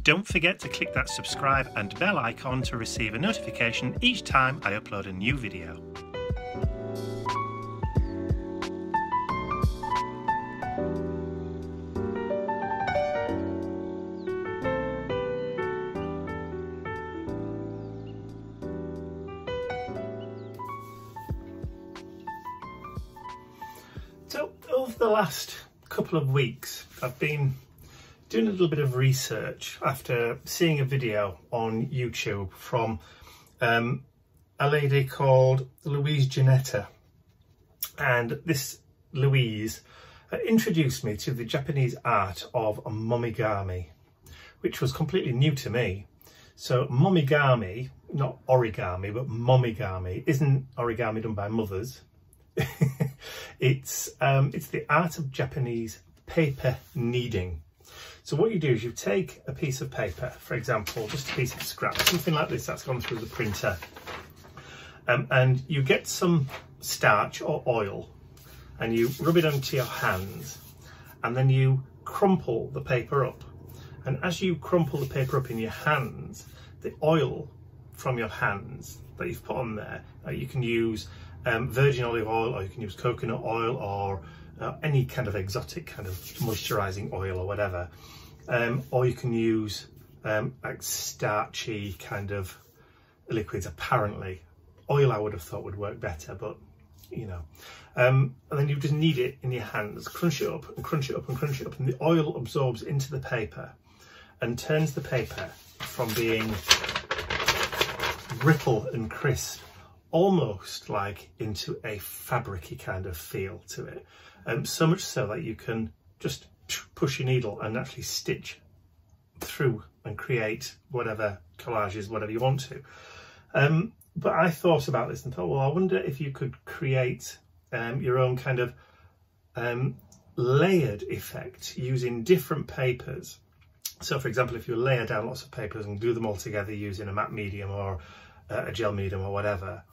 Don't forget to click that subscribe and bell icon to receive a notification each time I upload a new video. So over the last couple of weeks, I've been doing a little bit of research after seeing a video on YouTube from a lady called Louise Janetta. And this Louise introduced me to the Japanese art of momigami, which was completely new to me. So momigami, not origami, but momigami, isn't origami done by mothers. It's the art of Japanese paper kneading. So what you do is you take a piece of paper, for example, just a piece of scrap, something like this that's gone through the printer, and you get some starch or oil and you rub it onto your hands, and then you crumple the paper up. And as you crumple the paper up in your hands, the oil from your hands that you've put on there, you can use virgin olive oil, or you can use coconut oil, or any kind of exotic kind of moisturizing oil or whatever, or you can use like starchy kind of liquids. Apparently oil I would have thought would work better, but you know, and then you just knead it in your hands, crunch it up and crunch it up and crunch it up, and the oil absorbs into the paper and turns the paper from being brittle and crisp almost like into a fabricy kind of feel to it. So much so that you can just push your needle and actually stitch through and create whatever collages, whatever you want to. But I thought about this and thought, well, I wonder if you could create your own kind of layered effect using different papers. So for example, if you layer down lots of papers and glue them all together using a matte medium or a gel medium or whatever,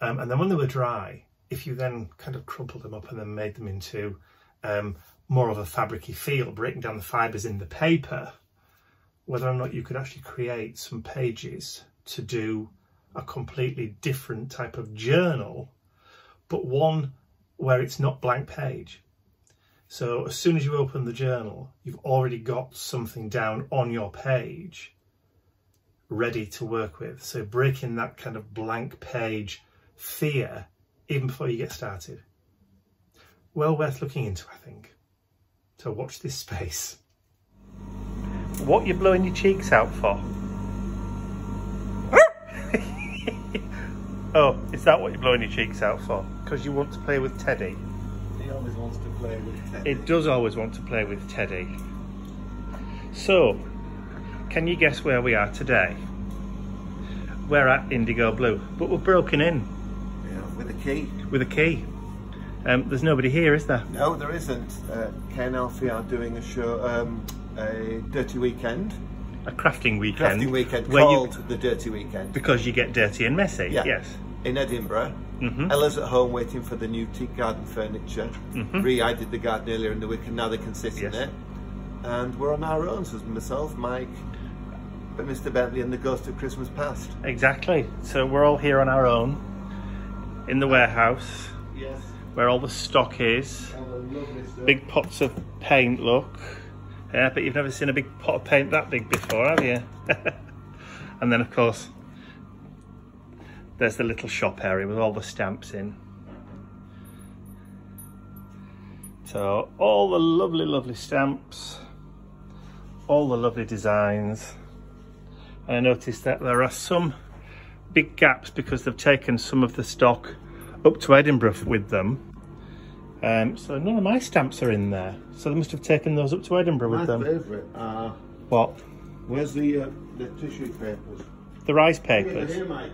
and then when they were dry, if you then kind of crumpled them up and then made them into more of a fabricy feel, breaking down the fibres in the paper, whether or not you could actually create some pages to do a completely different type of journal, but one where it's not blank page. So as soon as you open the journal, you've already got something down on your page ready to work with. So breaking that kind of blank page fear even before you get started. Well worth looking into, I think. So watch this space. What you blowing your cheeks out for? Oh, is that what you're blowing your cheeks out for? Because you want to play with Teddy? He always wants to play with Teddy. It does always want to play with Teddy. So, can you guess where we are today? We're at IndigoBlu, but we're broken in. Yeah, with a key. With a key. There's nobody here, is there? No, there isn't. Kay and Alfie are doing a show, a dirty weekend. A crafting weekend. Crafting weekend called the Dirty Weekend. Because you get dirty and messy, yeah. Yes. In Edinburgh. Ella's at home waiting for the new teak garden furniture. I did the garden earlier in the week and now they can sit in it. And we're on our own, so myself, Mike, Mr. Bentley and the Ghost of Christmas Past. Exactly. So we're all here on our own in the warehouse. Yes. Where all the stock is. Big pots of paint, look. Yeah, but you've never seen a big pot of paint that big before, have you? And then of course there's the little shop area with all the stamps in. So all the lovely, lovely stamps, all the lovely designs. And I noticed that there are some big gaps because they've taken some of the stock up to Edinburgh with them. So none of my stamps are in there. So they must have taken those up to Edinburgh with them. My favourite are... What? Where's the tissue papers? The rice papers. Here, Mike.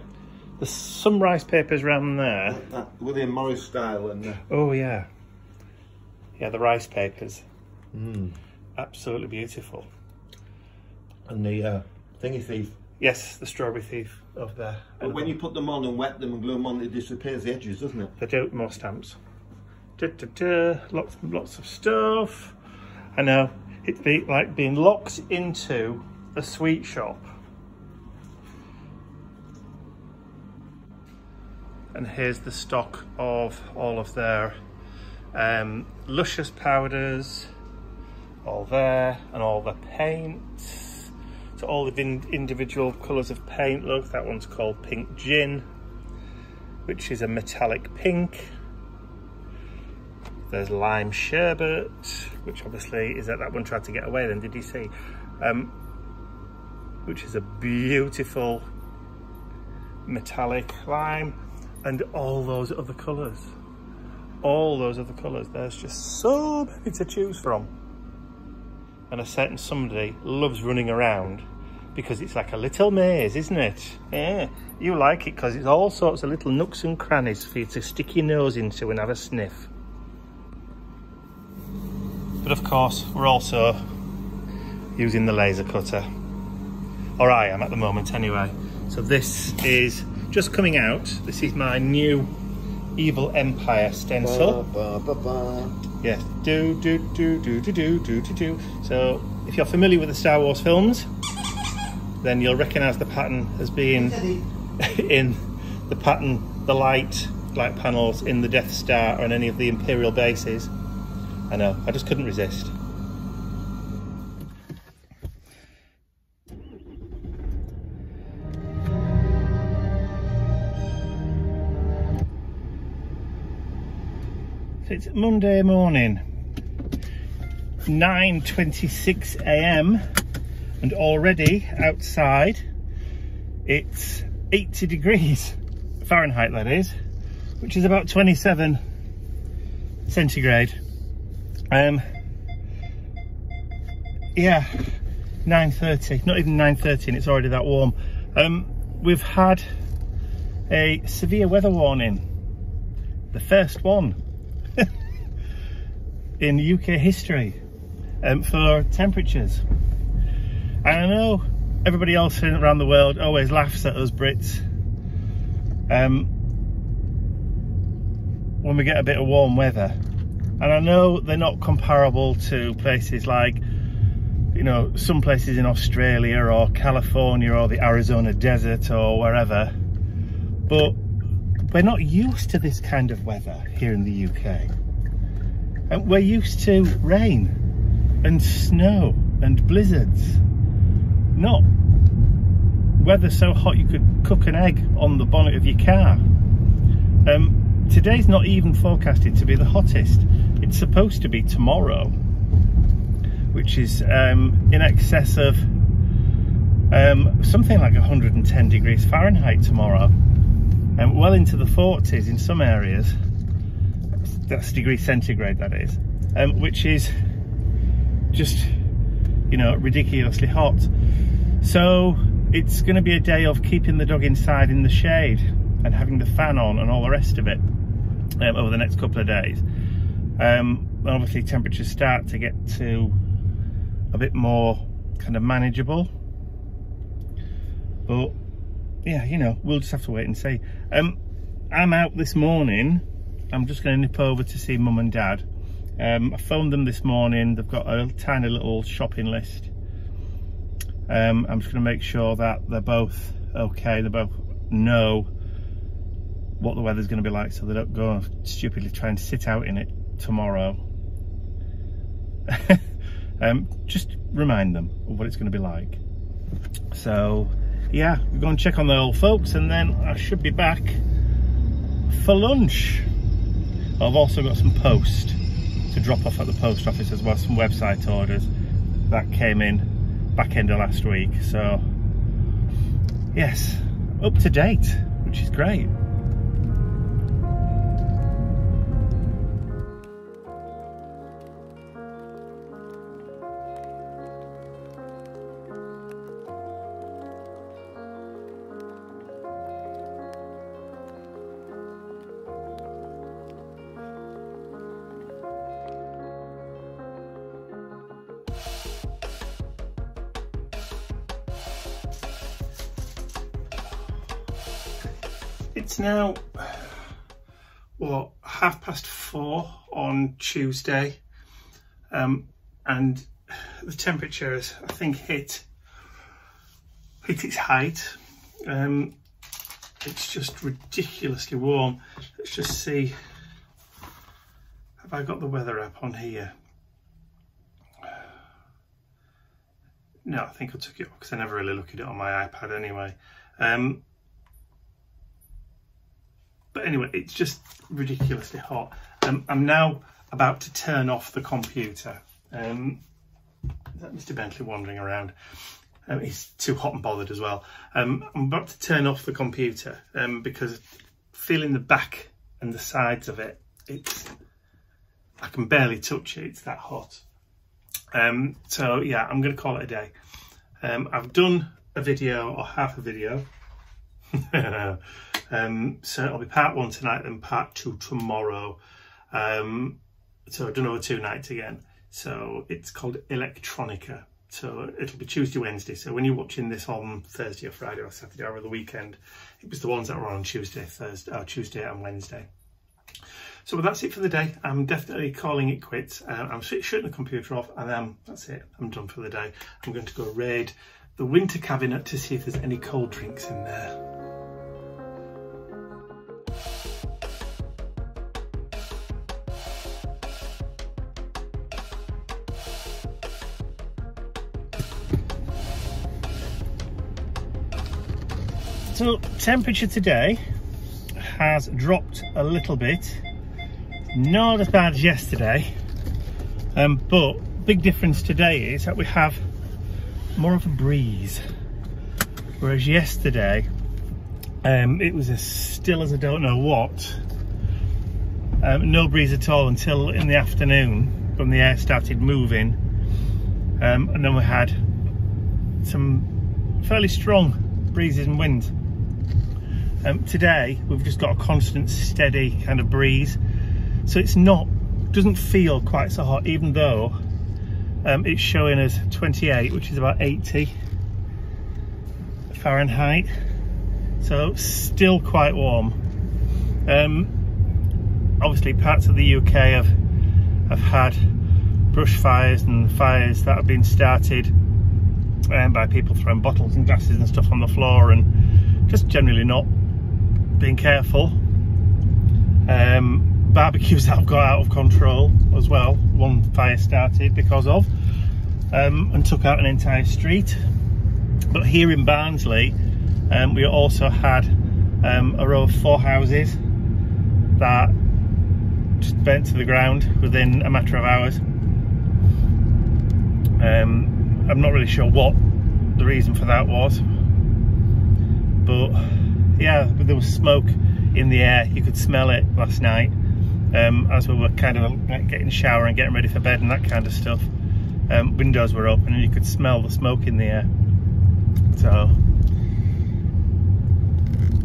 There's some rice papers around there. Like that William Morris style and... Oh yeah. Yeah, the rice papers. Absolutely beautiful. And the thingy thief. Yes, the strawberry thief over there. But when you put them on and wet them and glue them on, it disappears the edges, doesn't it? They do. More stamps. Lots of stuff. I know. It'd be like being locked into the sweet shop. And here's the stock of all of their luscious powders, all there, and all the paints. So all the individual colours of paint. Look, that one's called Pink Gin, which is a metallic pink. There's Lime Sherbet, which obviously is that one tried to get away then, did you see? Which is a beautiful metallic lime. And all those other colours. All those other colours. There's just so many to choose from. And a certain somebody loves running around because it's like a little maze, isn't it? Yeah, you like it because it's all sorts of little nooks and crannies for you to stick your nose into and have a sniff. But of course, we're also using the laser cutter. Or I am at the moment anyway. So this is just coming out. This is my new Evil Empire stencil. Yes, do. So if you're familiar with the Star Wars films, then you'll recognise the pattern as being in the pattern, the light panels in the Death Star or in any of the Imperial bases. I know, I just couldn't resist. It's Monday morning, 9:26 AM, and already outside it's 80 degrees Fahrenheit, that is, which is about 27 centigrade. Yeah, 9:30, not even 9:30 and it's already that warm. We've had a severe weather warning, the first one in UK history for temperatures. And I know everybody else around the world always laughs at us Brits when we get a bit of warm weather, and I know they're not comparable to places like, you know, some places in Australia or California or the Arizona desert or wherever, but we're not used to this kind of weather here in the UK. And we're used to rain and snow and blizzards, not weather so hot you could cook an egg on the bonnet of your car. Today's not even forecasted to be the hottest. It's supposed to be tomorrow, which is in excess of something like 110 degrees Fahrenheit tomorrow, and well into the 40s in some areas. That's degrees centigrade, that is, which is just, you know, ridiculously hot. So it's going to be a day of keeping the dog inside in the shade and having the fan on and all the rest of it over the next couple of days. Obviously temperatures start to get to a bit more kind of manageable, but yeah, you know, we'll just have to wait and see. I'm out this morning. I'm just going to nip over to see Mum and Dad. I phoned them this morning. They've got a tiny little shopping list. I'm just going to make sure that they're both okay. They both know what the weather's going to be like, so they don't go and stupidly try and sit out in it tomorrow. Just remind them of what it's going to be like. So yeah, we're going to check on the old folks, and then I should be back for lunch. I've also got some post to drop off at the post office as well, some website orders that came in back end of last week. So yes, up to date, which is great. It's now, what, 4:30 on Tuesday, and the temperature has, I think, hit hit its height. It's just ridiculously warm. Let's just see. Have I got the weather app on here? No, I think I took it off because I never really look at it on my iPad anyway. But anyway, it's just ridiculously hot. I'm now about to turn off the computer. Is that Mr. Bentley wandering around? He's too hot and bothered as well. I'm about to turn off the computer because feeling the back and the sides of it, I can barely touch it, it's that hot. So yeah, I'm going to call it a day. I've done a video, or half a video. So it'll be part 1 tonight and part 2 tomorrow. So I've done over 2 nights again. So it's called Electronica. So it'll be Tuesday, Wednesday. So when you're watching this on Thursday or Friday or Saturday or over the weekend, it was the ones that were on Tuesday, Tuesday and Wednesday. So that's it for the day. I'm definitely calling it quits. I'm shutting the computer off, and that's it. I'm done for the day. I'm going to go raid the winter cabinet to see if there's any cold drinks in there. So temperature today has dropped a little bit, not as bad as yesterday, but big difference today is that we have more of a breeze, whereas yesterday it was as still as I don't know what. No breeze at all until in the afternoon when the air started moving, and then we had some fairly strong breezes and winds. Today we've just got a constant steady kind of breeze, so doesn't feel quite so hot, even though it's showing us 28, which is about 80 Fahrenheit, so still quite warm. Obviously parts of the UK have had brush fires and fires that have been started by people throwing bottles and glasses and stuff on the floor and just generally not being careful. Barbecues that have got out of control as well. One fire started because of and took out an entire street. But here in Barnsley we also had a row of 4 houses that just burnt to the ground within a matter of hours. I'm not really sure what the reason for that was, but yeah, there was smoke in the air. You could smell it last night as we were kind of getting a shower and getting ready for bed and that kind of stuff. Windows were open and you could smell the smoke in the air. So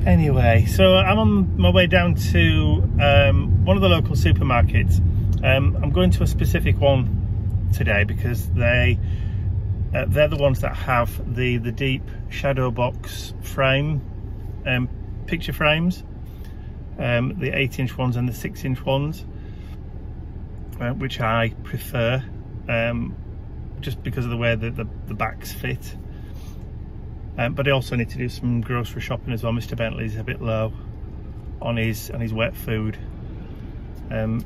anyway, so I'm on my way down to one of the local supermarkets. I'm going to a specific one today because they're the ones that have the deep shadow box frame picture frames, the 8-inch ones and the 6-inch ones, which I prefer, just because of the way that the backs fit. But I also need to do some grocery shopping as well. Mr. Bentley's a bit low on his wet food, so I'm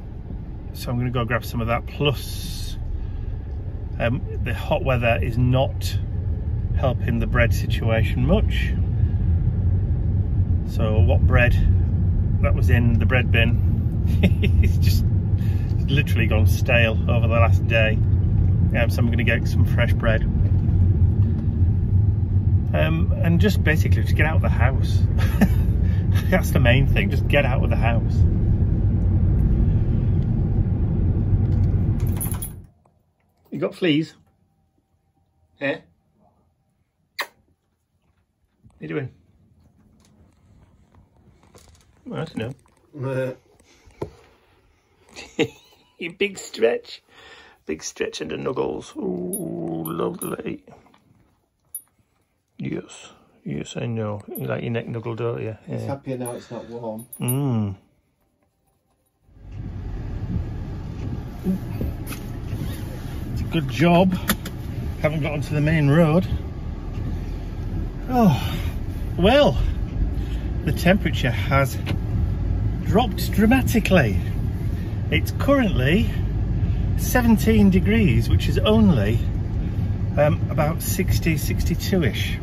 going to go grab some of that. Plus the hot weather is not helping the bread situation much, so what bread that was in the bread bin it's just literally gone stale over the last day. So I'm going to get some fresh bread, and just basically just get out of the house. That's the main thing, just get out of the house. You got fleas? Eh? What are you doing? Well, I don't know. You big stretch under Nuggles. Ooh, lovely. Yes, I know. You like your neck nuggled, don't you? Yeah. He's happier now it's not warm. It's a good job. Haven't got onto the main road. Oh, well, the temperature has dropped dramatically. It's currently 17 degrees, which is only about 62-ish.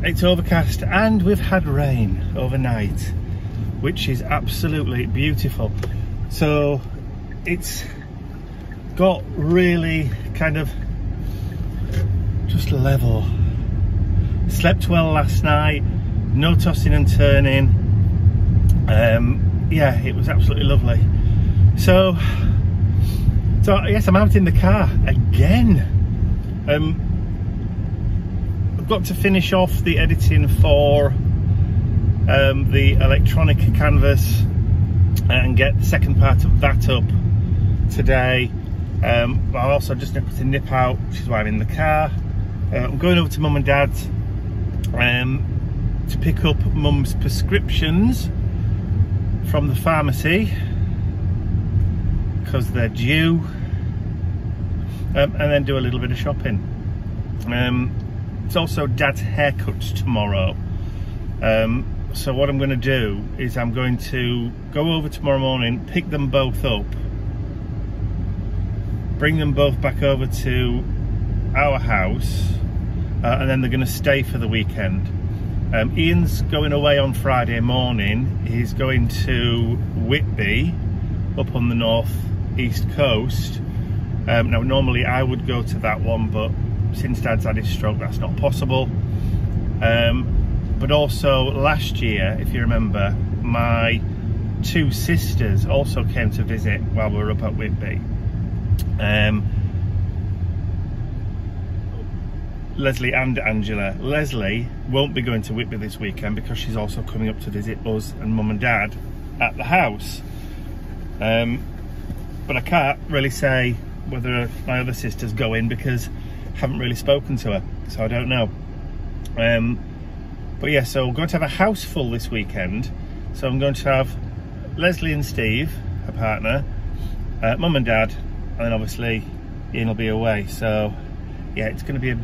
It's overcast and we've had rain overnight, which is absolutely beautiful. So it's got really kind of just level. Slept well last night, no tossing and turning. Yeah, it was absolutely lovely. So yes, I'm out in the car again. I've got to finish off the editing for the electronic canvas and get the second part of that up today. I also just need to nip out, which is why I'm in the car. I'm going over to Mum and Dad's to pick up Mum's prescriptions from the pharmacy because they're due, and then do a little bit of shopping. It's also Dad's haircuts tomorrow, so what I'm going to do is I'm going to go over tomorrow morning, pick them both up, bring them both back over to our house, and then they're going to stay for the weekend. Ian's going away on Friday morning. He's going to Whitby up on the north east coast. Now normally I would go to that one, but since Dad's had his stroke that's not possible. But also last year, if you remember, my two sisters also came to visit while we were up at Whitby. Leslie and Angela. Leslie won't be going to Whitby this weekend because she's also coming up to visit us and Mum and Dad at the house. But I can't really say whether my other sister's going because I haven't really spoken to her, so I don't know. But yeah, so we're going to have a house full this weekend. So I'm going to have Leslie and Steve, her partner, Mum and Dad, and then obviously Ian will be away. So yeah, it's going to be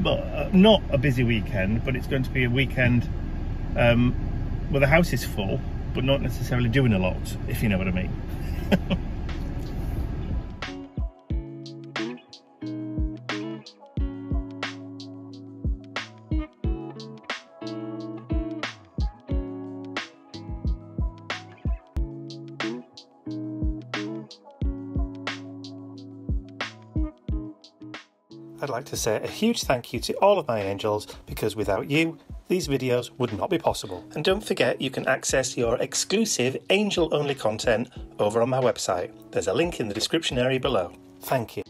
not a busy weekend, but it's going to be a weekend where the house is full, but not necessarily doing a lot, if you know what I mean. I'd like to say a huge thank you to all of my angels, because without you, these videos would not be possible. And don't forget, you can access your exclusive angel-only content over on my website. There's a link in the description area below. Thank you.